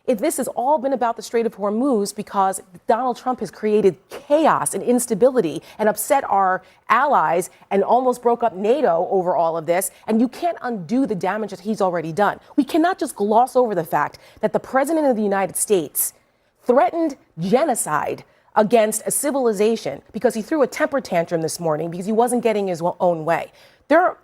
If this has all been about the Strait of Hormuz because Donald Trump has created chaos and instability and upset our allies and almost broke up NATO over all of this, and you can't undo the damage that he's already done. We cannot just gloss over the fact that the President of the United States threatened genocide against a civilization because he threw a temper tantrum this morning because he wasn't getting his own way. There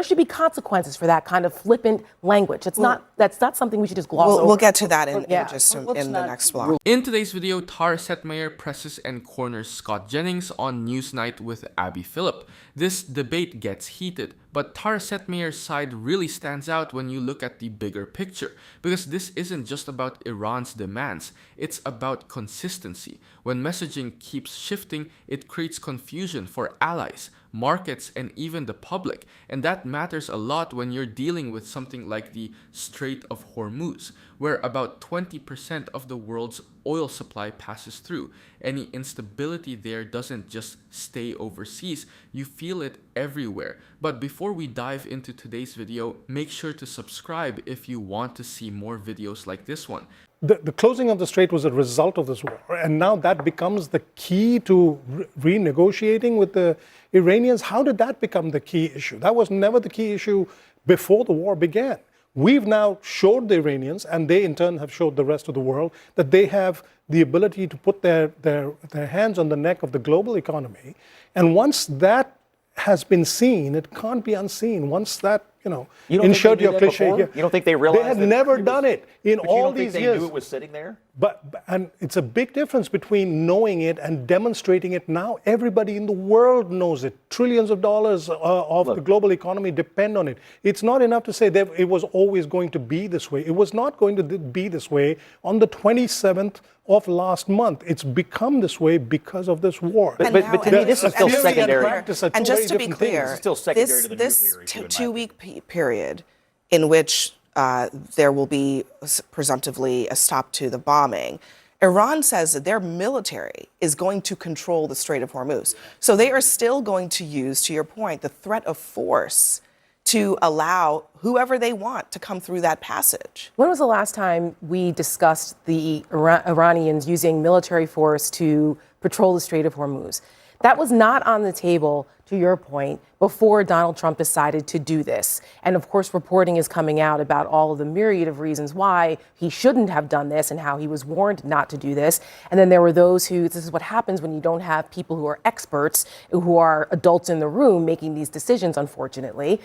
should be consequences for that kind of flippant language. That's not something we should just gloss over. We'll get to that in the next vlog. In today's video, Tara Setmayer presses and corners Scott Jennings on Newsnight with Abby Phillip. This debate gets heated, but Tara Setmayer's side really stands out when you look at the bigger picture, because this isn't just about Iran's demands, it's about consistency. When messaging keeps shifting, it creates confusion for allies, markets, and even the public, and that matters a lot when you're dealing with something like the Strait of Hormuz, where about 20% of the world's oil supply passes through. Any instability there doesn't just stay overseas, you feel it everywhere. But before we dive into today's video, make sure to subscribe if you want to see more videos like this one. The closing of the strait was a result of this war, and now that becomes the key to renegotiating with the Iranians. How did that become the key issue? That was never the key issue before the war began. We've now showed the Iranians, and they in turn have showed the rest of the world, that they have the ability to put their hands on the neck of the global economy. And once that has been seen, it can't be unseen. Once that, insert your cliche here. You don't think they realized they had never done it in all these years? They knew it was sitting there? And it's a big difference between knowing it and demonstrating it now. Everybody in the world knows it. Trillions of dollars of the global economy depend on it. It's not enough to say that it was always going to be this way. It was not going to be this way on the 27th of last month. It's become this way because of this war. But to me, this is still secondary. And just to be clear, this 2-week period in which there will be presumptively a stop to the bombing, Iran says that their military is going to control the Strait of Hormuz. So they are still going to use, to your point, the threat of force to allow whoever they want to come through that passage. When was the last time we discussed the Iranians using military force to patrol the Strait of Hormuz? That was not on the table, to your point, before Donald Trump decided to do this. And of course, reporting is coming out about all of the myriad of reasons why he shouldn't have done this and how he was warned not to do this. And then there were those this is what happens when you don't have people who are experts, who are adults in the room making these decisions, unfortunately.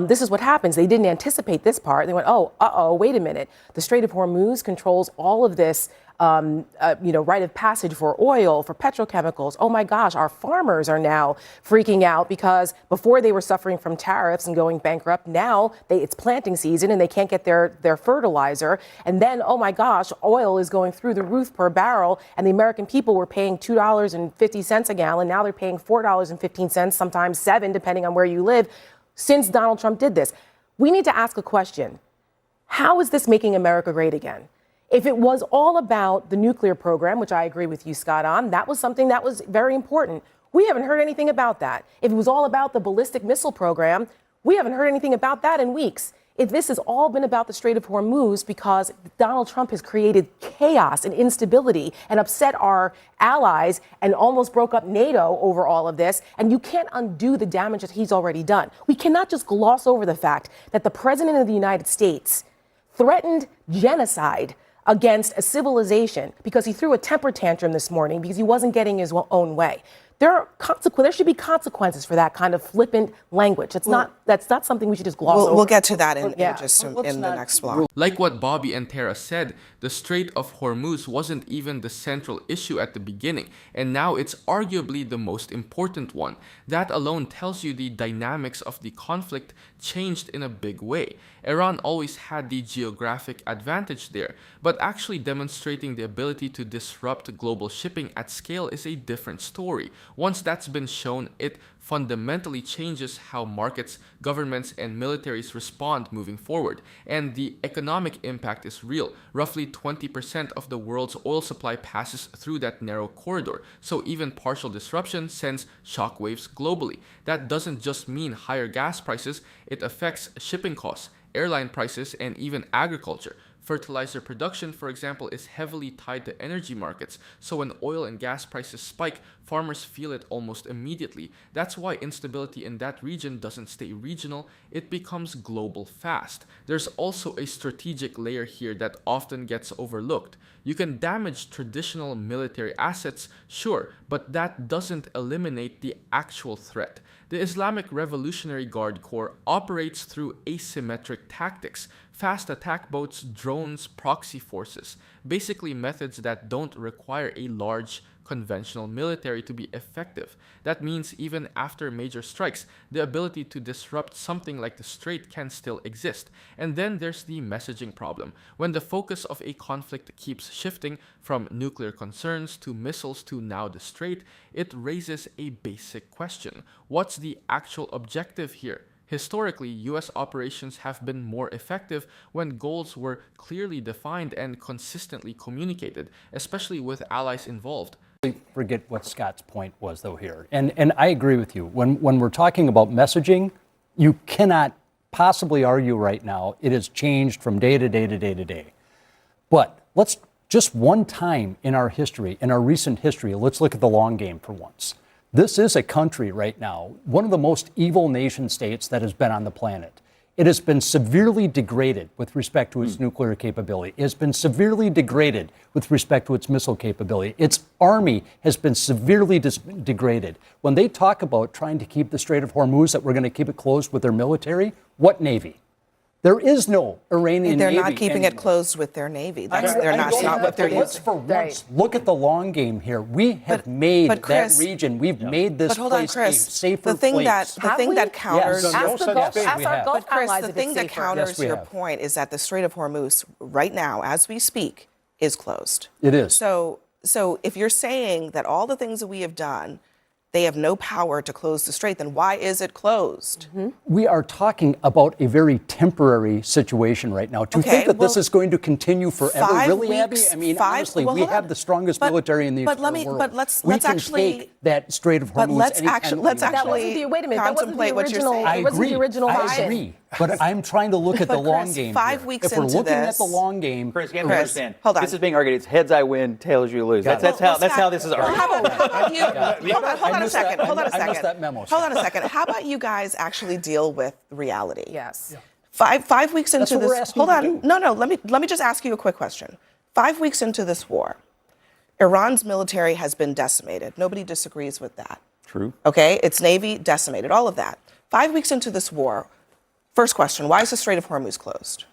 This is what happens. They didn't anticipate this part. They went, wait a minute. The Strait of Hormuz controls all of this rite of passage for oil, for petrochemicals. Oh my gosh, our farmers are now freaking out because before they were suffering from tariffs and going bankrupt. Now it's planting season and they can't get their fertilizer. And then, oh my gosh, oil is going through the roof per barrel. And the American people were paying $2.50 a gallon. Now they're paying $4.15, sometimes $7, depending on where you live, since Donald Trump did this. We need to ask a question. How is this making America great again? If it was all about the nuclear program, which I agree with you, Scott, on, that was something that was very important. We haven't heard anything about that. If it was all about the ballistic missile program, we haven't heard anything about that in weeks. If this has all been about the Strait of Hormuz because Donald Trump has created chaos and instability and upset our allies and almost broke up NATO over all of this, and you can't undo the damage that he's already done. We cannot just gloss over the fact that the President of the United States threatened genocide against a civilization because he threw a temper tantrum this morning because he wasn't getting his own way. There should be consequences for that kind of flippant language. That's not something we should just gloss over. We'll get to that in the next vlog. Like what Bobby and Tara said, the Strait of Hormuz wasn't even the central issue at the beginning, and now it's arguably the most important one. That alone tells you the dynamics of the conflict changed in a big way. Iran always had the geographic advantage there, but actually demonstrating the ability to disrupt global shipping at scale is a different story. Once that's been shown, it fundamentally changes how markets, governments, and militaries respond moving forward. And the economic impact is real. Roughly 20% of the world's oil supply passes through that narrow corridor, so even partial disruption sends shockwaves globally. That doesn't just mean higher gas prices, it affects shipping costs, airline prices, and even agriculture. Fertilizer production, for example, is heavily tied to energy markets, so when oil and gas prices spike, farmers feel it almost immediately. That's why instability in that region doesn't stay regional, it becomes global fast. There's also a strategic layer here that often gets overlooked. You can damage traditional military assets, sure, but that doesn't eliminate the actual threat. The Islamic Revolutionary Guard Corps operates through asymmetric tactics, fast attack boats, drones, proxy forces, basically methods that don't require a large conventional military to be effective. That means even after major strikes, the ability to disrupt something like the Strait can still exist. And then there's the messaging problem. When the focus of a conflict keeps shifting from nuclear concerns to missiles to now the Strait, it raises a basic question. What's the actual objective here? Historically, US operations have been more effective when goals were clearly defined and consistently communicated, especially with allies involved. Forget what Scott's point was, though, here. And I agree with you. When we're talking about messaging, you cannot possibly argue right now it has changed from day to day to day to day. But let's just one time in our history, in our recent history, let's look at the long game for once. This is a country right now, one of the most evil nation states that has been on the planet. It has been severely degraded with respect to its nuclear capability. It has been severely degraded with respect to its missile capability. Its army has been severely degraded. When they talk about trying to keep the Strait of Hormuz, that we're going to keep it closed with their military, what Navy? There is no Iranian They're Navy. not keeping it closed with their Navy. That's not what they're Let's using. for once look at the long game here. We have made Chris, that region. We've made this But hold on, place Chris. a safer The thing place. that counters Yes. Ask the Gulf, Yes, ask we our have. Gulf But Chris, allies the if thing it's that safer. counters Yes, we your have. point is that the Strait of Hormuz right now, as we speak, is closed. It is. So if you're saying that all the things that we have done, they have no power to close the strait, then why is it closed? We are talking about a very temporary situation right now. To Okay, think that this well, is going to continue forever, 5 really, Abby? weeks, I mean, five- honestly, well, we hold have on. the strongest But- military in the but entire let me- world. but let's we can actually- take that Strait of Hormuz. But let's anytime actually- we let's want. That actually wasn't the, wait a minute, that wasn't the contemplate what you're original, saying. I it wasn't agree. the original I vision. agree. But I'm trying to look at the But long Chris, game 5 here. weeks If we're into looking at this- the long game, Chris, you have to Chris, understand. hold on. This is being argued. It's heads I win, tails you lose. Got That's it. how this is Well, argued. how about you? Hold on I a missed second. that- Hold on a I second. missed that memo. Hold on a second. How about you guys actually deal with reality? Yes. Five weeks That's into what we're this. asking Hold you on. to do. No. Let me just ask you a quick question. 5 weeks into this war, Iran's military has been decimated. Nobody disagrees with that. True. Okay, its navy decimated. All of that. 5 weeks into this war. First question: why is the Strait of Hormuz closed?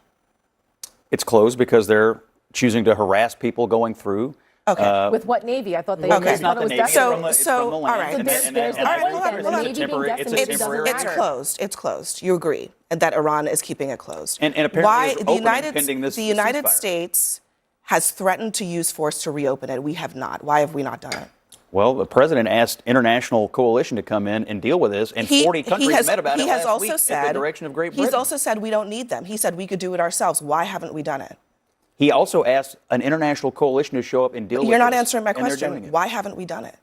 It's closed because they're choosing to harass people going through. Okay. With what Navy? I thought they Okay. I It's thought not it the was Navy. decimated. It's from the all land. right. And There's that- the and point that- there. hold The on. it's a Navy being temporary- it's a decimated doesn't temporary- matter. It's closed. It's closed. You agree, and that Iran is keeping it closed. And apparently why it's the opening United pending this the United ceasefire. States has threatened to use force to reopen it. We have not. Why have we not done it? Well, the president asked international coalition to come in and deal with this, and 40 countries met about it last week at the direction of Great Britain. He's also said we don't need them. He said we could do it ourselves. Why haven't we done it? He also asked an international coalition to show up and deal with it. You're not answering my question. Why haven't we done it?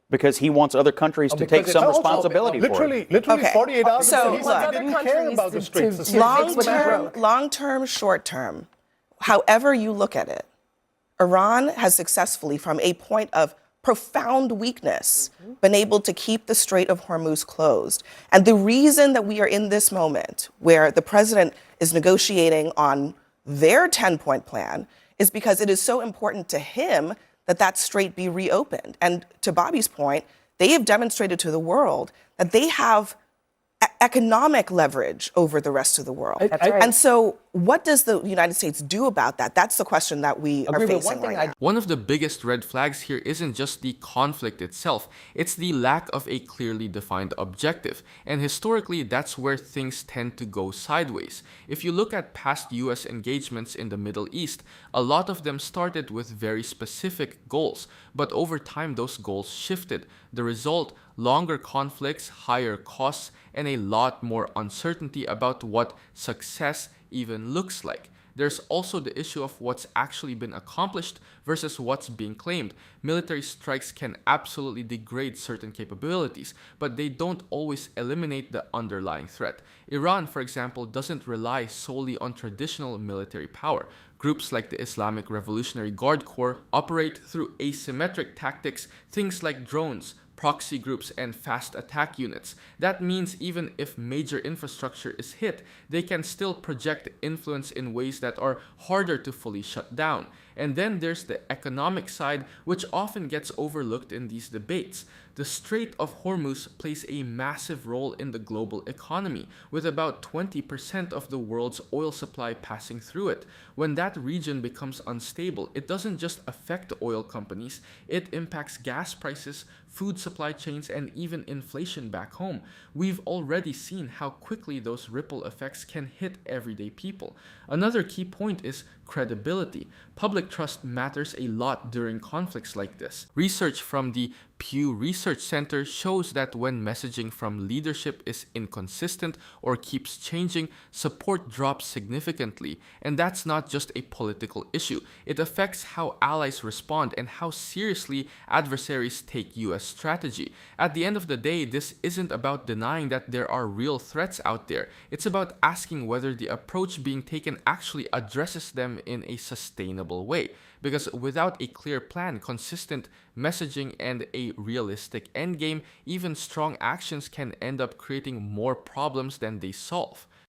Because he wants other countries to take some responsibility for it. Literally Okay. 48 hours So, ago, he said look, he didn't other care about the countries Straits. to- The to- Straits fix what were broke. broke. Long term, short term, however you look at it, Iran has successfully, from a point of profound weakness, been able to keep the Strait of Hormuz closed. And the reason that we are in this moment where the president is negotiating on their 10-point plan is because it is so important to him that that strait be reopened. And to Bobby's point, they have demonstrated to the world that they have economic leverage over the rest of the world. That's right. And so what does the United States do about that? That's the question that we are Agree, but one facing thing right now. One of the biggest red flags here isn't just the conflict itself, it's the lack of a clearly defined objective. And historically, that's where things tend to go sideways. If you look at past US engagements in the Middle East, a lot of them started with very specific goals, but over time those goals shifted. The result, longer conflicts, higher costs, and a lot more uncertainty about what success even looks like. There's also the issue of what's actually been accomplished versus what's being claimed. Military strikes can absolutely degrade certain capabilities, but they don't always eliminate the underlying threat. Iran, for example, doesn't rely solely on traditional military power. Groups like the Islamic Revolutionary Guard Corps operate through asymmetric tactics, things like drones, proxy groups, and fast attack units. That means even if major infrastructure is hit, they can still project influence in ways that are harder to fully shut down. And then there's the economic side, which often gets overlooked in these debates. The Strait of Hormuz plays a massive role in the global economy, with about 20% of the world's oil supply passing through it. When that region becomes unstable, it doesn't just affect oil companies, it impacts gas prices, food supply chains, and even inflation back home. We've already seen how quickly those ripple effects can hit everyday people. Another key point is credibility. Public trust matters a lot during conflicts like this. Research from the Pew Research Center shows that when messaging from leadership is inconsistent or keeps changing, support drops significantly. And that's not just a political issue. It affects how allies respond and how seriously adversaries take US strategy. At the end of the day, this isn't about denying that there are real threats out there. It's about asking whether the approach being taken actually addresses them in a sustainable way. Because without a clear plan, consistent messaging, and a realistic endgame, even strong actions can end up creating more problems than they solve.